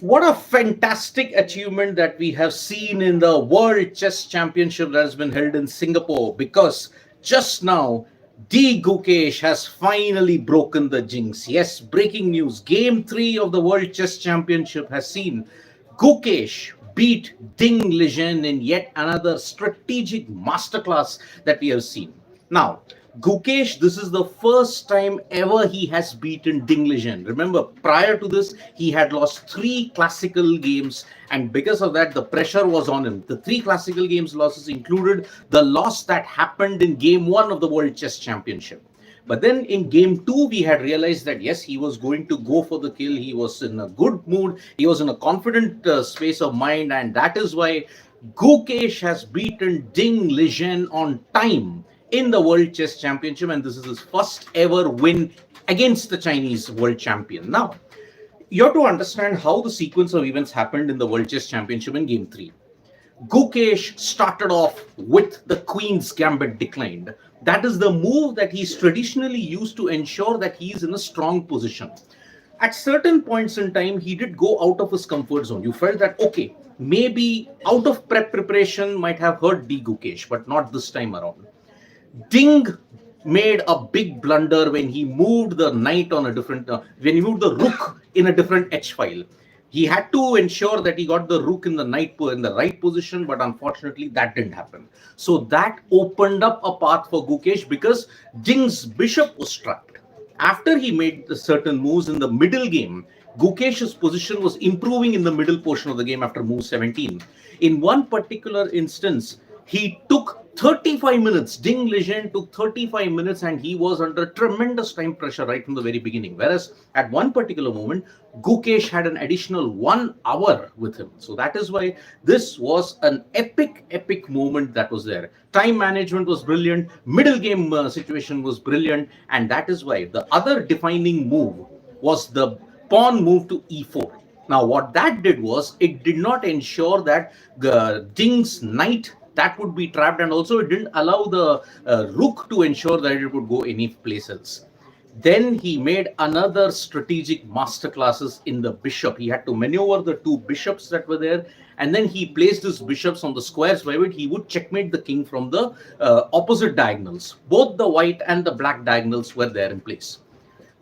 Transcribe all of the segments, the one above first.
What a fantastic achievement that we have seen in the World Chess Championship that has been held in Singapore, because just now D Gukesh has finally broken the jinx. Yes, breaking news. Game 3 of the World Chess Championship has seen Gukesh beat Ding Liren in yet another strategic masterclass that we have seen. Now, Gukesh, this is the first time ever he has beaten Ding Liren. Remember, prior to this, he had lost 3 classical games, and because of that, the pressure was on him. The 3 classical games losses included the loss that happened in game 1 of the World Chess Championship. But then in game 2, we had realized that yes, he was going to go for the kill. He was in a good mood. He was in a confident space of mind. And that is why Gukesh has beaten Ding Liren on time in the World Chess Championship. And this is his first ever win against the Chinese world champion. Now, you have to understand how the sequence of events happened in the World Chess Championship in game 3. Gukesh started off with the Queen's Gambit declined. That is the move that he's traditionally used to ensure that he's in a strong position. At certain points in time, he did go out of his comfort zone. You felt that, okay, maybe out of preparation might have hurt D Gukesh, but not this time around. Ding made a big blunder when he moved the knight on a different, when he moved the rook in a different H file. He had to ensure that he got the rook in the knight in the right position, but unfortunately that didn't happen. So that opened up a path for Gukesh because Ding's bishop was trapped. After he made the certain moves in the middle game, Gukesh's position was improving in the middle portion of the game after move 17. In one particular instance, he took 35 minutes. Ding Liren took 35 minutes and he was under tremendous time pressure right from the very beginning. Whereas at one particular moment, Gukesh had an additional 1 hour with him. So that is why this was an epic moment that was there. Time management was brilliant. Middle game situation was brilliant. And that is why the other defining move was the pawn move to e4. Now, what that did was it did not ensure that Ding's knight that would be trapped, and also it didn't allow the rook to ensure that it would go any place else. Then he made another strategic masterclasses in the bishop. He had to maneuver the 2 bishops that were there, and then he placed his bishops on the squares by which he would checkmate the king from the opposite diagonals. Both the white and the black diagonals were there in place.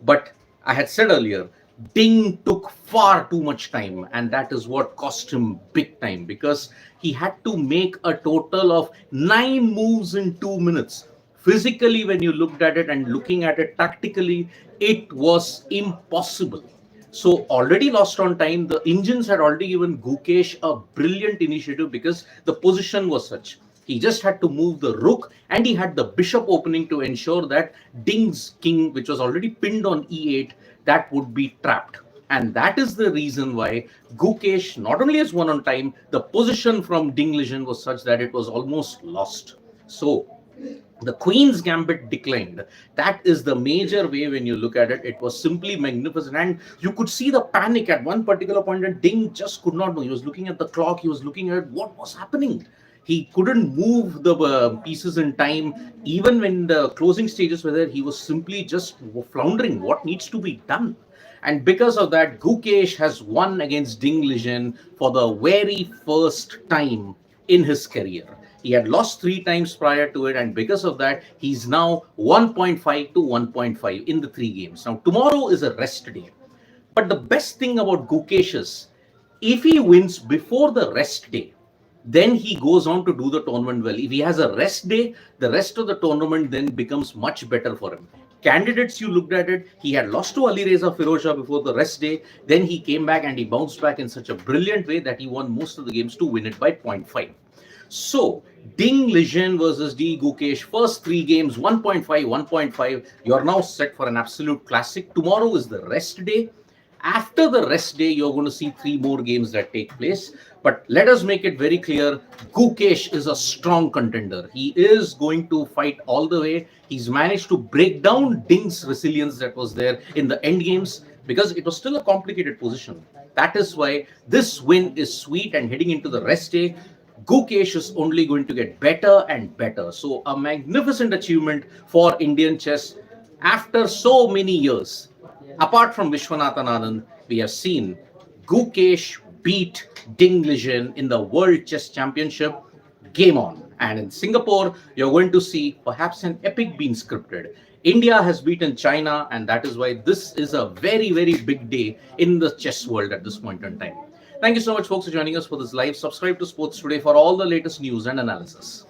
But I had said earlier, Ding took far too much time, and that is what cost him big time because he had to make a total of 9 moves in 2 minutes. Physically, when you looked at it and looking at it tactically, it was impossible. So already lost on time. The engines had already given Gukesh a brilliant initiative because the position was such. He just had to move the rook and he had the bishop opening to ensure that Ding's king, which was already pinned on e8, that would be trapped. And that is the reason why Gukesh not only has won on time, the position from Ding Liren was such that it was almost lost. So the Queen's Gambit declined. That is the major way when you look at it. It was simply magnificent. And you could see the panic at one particular point, and Ding just could not know. He was looking at the clock. He was looking at what was happening. He couldn't move the pieces in time. Even when the closing stages were there, he was simply just floundering. What needs to be done? And because of that, Gukesh has won against Ding Liren for the very first time in his career. He had lost 3 times prior to it, and because of that, he's now 1.5 to 1.5 in the 3 games. Now, tomorrow is a rest day. But the best thing about Gukesh is, if he wins before the rest day, then he goes on to do the tournament well. If he has a rest day, the rest of the tournament then becomes much better for him. Candidates, you looked at it, he had lost to Ali Reza Firozshah before the rest day. Then he came back and he bounced back in such a brilliant way that he won most of the games to win it by 0.5. So, Ding Liren versus D Gukesh, first 3 games, 1.5, 1.5. You're now set for an absolute classic. Tomorrow is the rest day. After the rest day, you're going to see 3 more games that take place. But let us make it very clear, Gukesh is a strong contender. He is going to fight all the way. He's managed to break down Ding's resilience that was there in the end games because it was still a complicated position. That is why this win is sweet, and heading into the rest day, Gukesh is only going to get better and better. So a magnificent achievement for Indian chess after so many years. Apart from Viswanathan Anand, we have seen Gukesh beat Ding Liren in the World Chess Championship. Game on. And in Singapore, you're going to see perhaps an epic being scripted. India has beaten China, and that is why this is a very, very big day in the chess world at this point in time. Thank you so much, folks, for joining us for this live. Subscribe to Sports Today for all the latest news and analysis.